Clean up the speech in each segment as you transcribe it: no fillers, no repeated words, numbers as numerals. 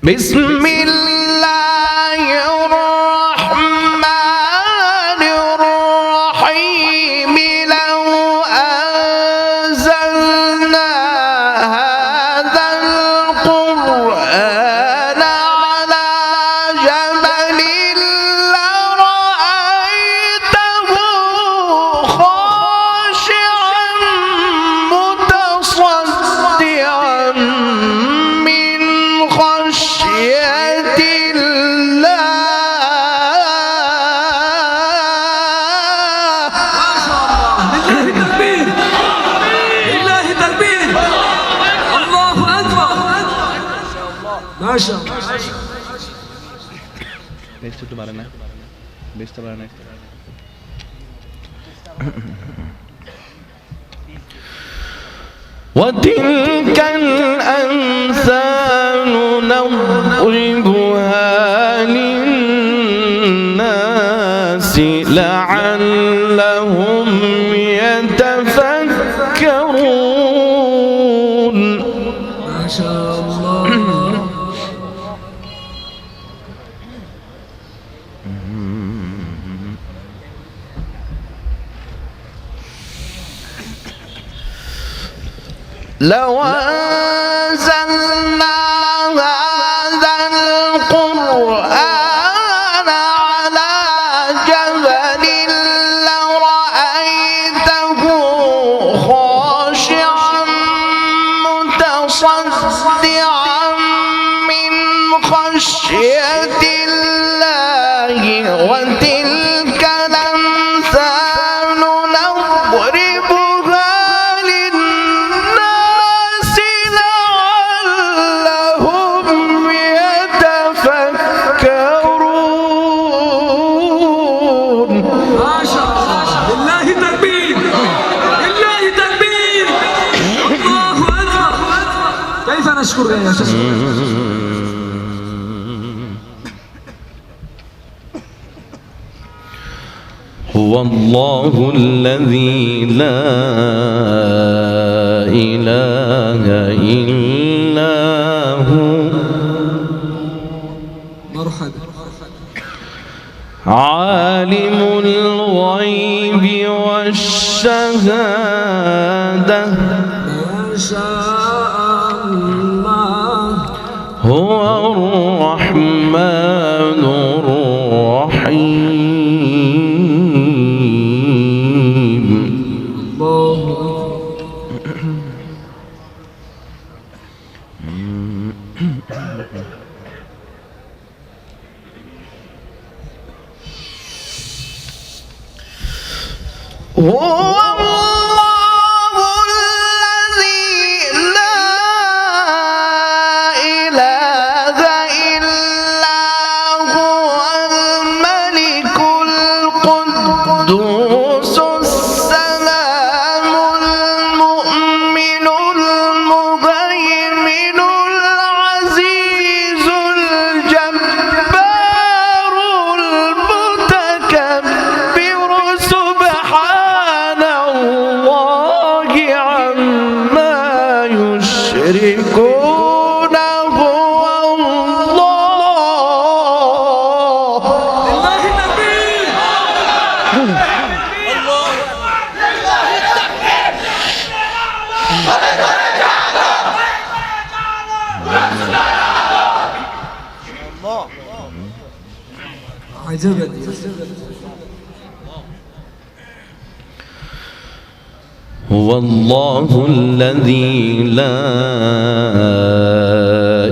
بسم الله الرحمن الرحيم لو أنزلنا هذا القرآن على جبل لرأيته خاشعا متصدعا من خشية الله. ما شاء الله، لله تكبير، لله تكبير، الله أكبر، ما شاء الله. وتلك الأمثال نضربها للناس لعلهم يتفكرون. ما شاء الله. لو أنزلنا هذا القرآن على جبل لرأيته خاشعا متصدعا من خشية الله. وتلك الأمثال نضربها للناس لعلهم يتفكرون. ما شاء الله، لله تكبير، لله تكبير، الله أكبر. كيف نشكر يا شيخ؟ هو الله الذي لا إله إلا هو مرحبا. عالم الغيب والشهادة ما شاء الله. هو الرحمن الرحيم. الله أكبر. هو الله الذي لا إله إلا هو الملك القدوس السلام المؤمن المهيمن العزيز الجبار المتكبر سبحان الله عما يشركون. هو الله. لله تكبير. عجبا. هو الله الذي لا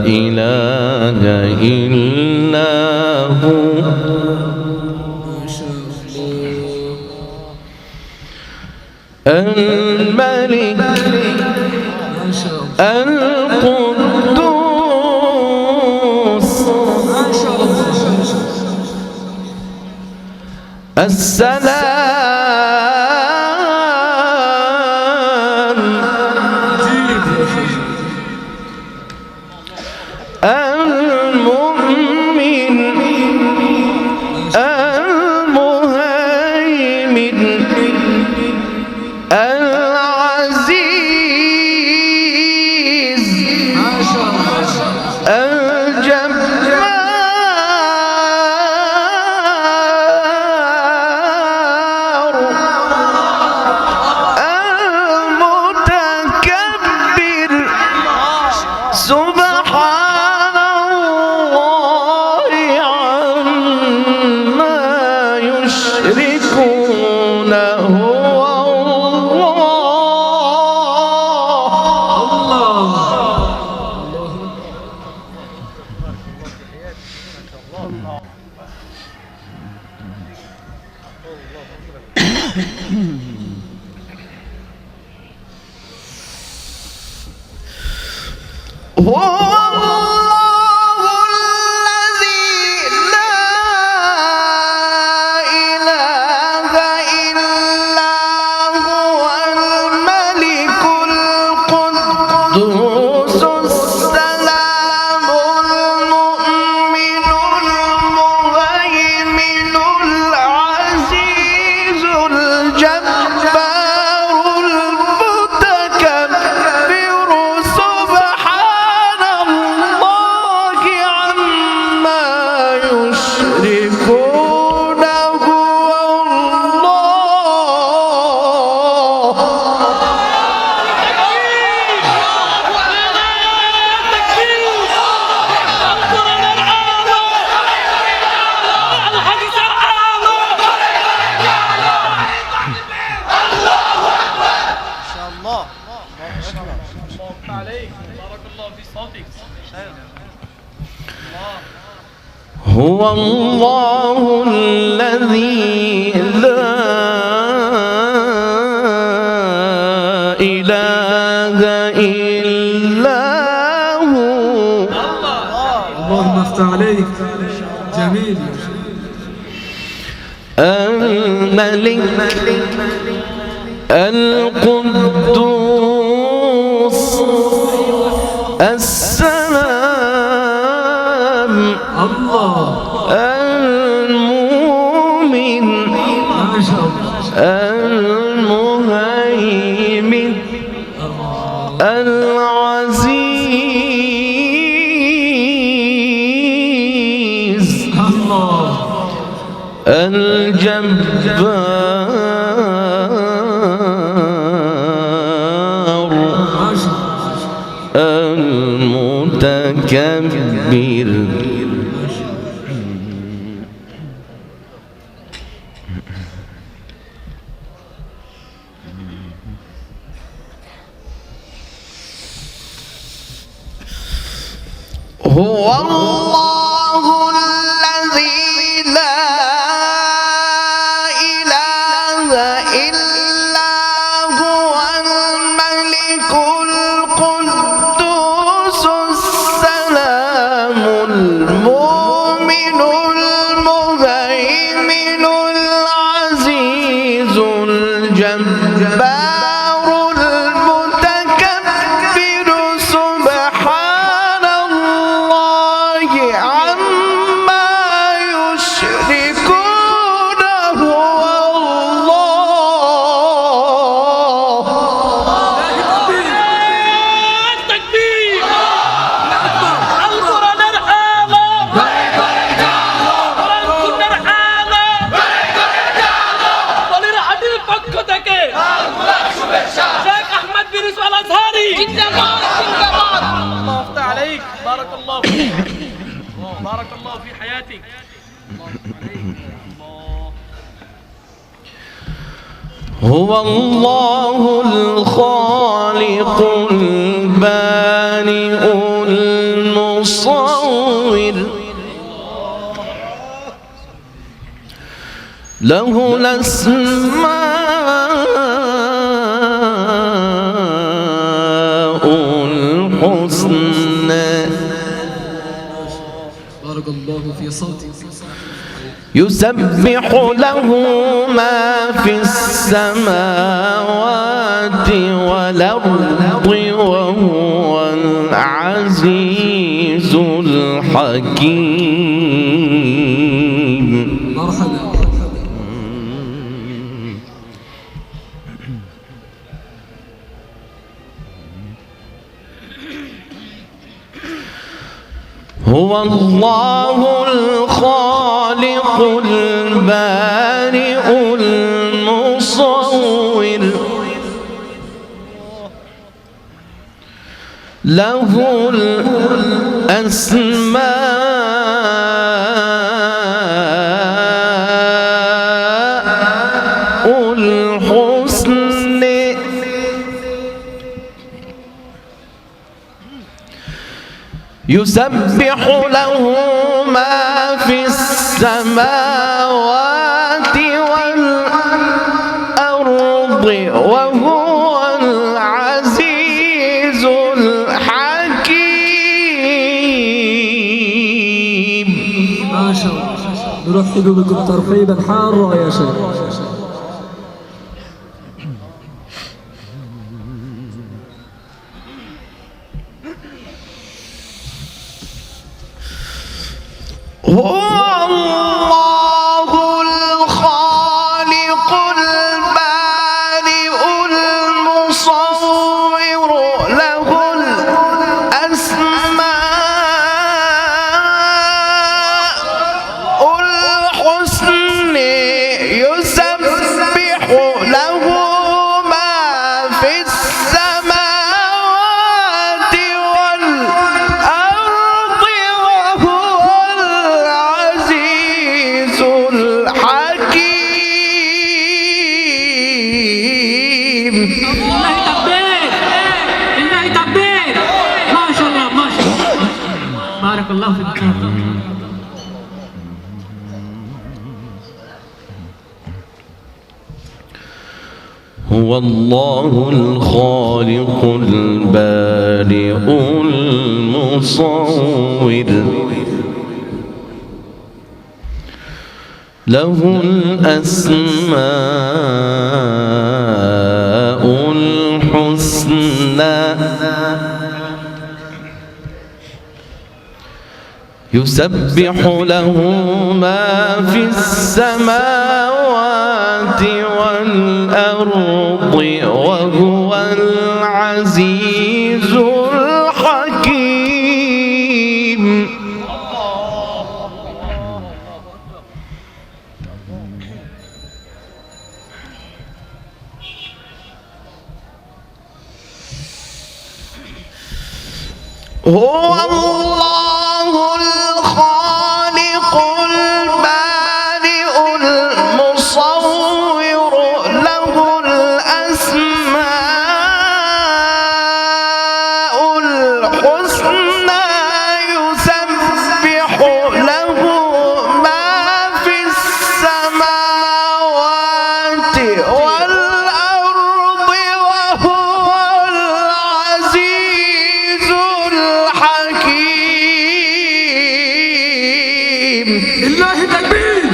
إله إلا هو ما شاء الله. الملك ما شاء الله. القدوس ما شاء الله. السلام المؤمن المهيمن العزيز ما شاء الله. الجبار هو الله الذي لا إله إلا هو. اللهم افتح عليك. جميل. الملك القدوس السلام الله. المؤمن ما شاء الله. المهيمن العزيز الله. الجبار ما شاء الله. المتكبر. هو الله الذي لا إله إلا هو الملك القدوس السلام المؤمن المهيمن العزيز الجبار المتكبر سبحان الله عما يشركون. هو الله. التكبير. القرآن الحالة. القرآن كنا الحالة. ولنا حديث فكتك. شيخ أحمد بن يوسف الأزهري. الله يفتح عليك. بارك الله فيك. بارك الله في حياتك. هو الله الخالق البارئ المصور له الأسماء الحسنى. بارك الله في صوتك. يسبح له ما في السماوات والأرض وهو العزيز الحكيم. مرحبا. هو الله الخالق البارئ المصور له الأسماء الحسنى. يسبح له ما في السماوات والأرض وهو العزيز الحكيم. ما شاء الله. نرحب بكم ترحيبا حارا يا شيخ. هو الله الخالق البارئ المصور له الأسماء الحسنى. يسبح له ما في السماوات والأرض وهو العزيز الحكيم. الله تكبير. الله تكبير. ما شاء الله ما شاء الله. بارك الله فيك. هو الله الخالق البارئ المصور له الأسماء الحسنى يسبح له ما في السماوات والأرض وهو العزيز الحكيم هو الله الخالق البارئ المصور له الأسماء الحسنى يسبح له ما في السماوات والأرض وهو العزيز الحكيم لله تكبير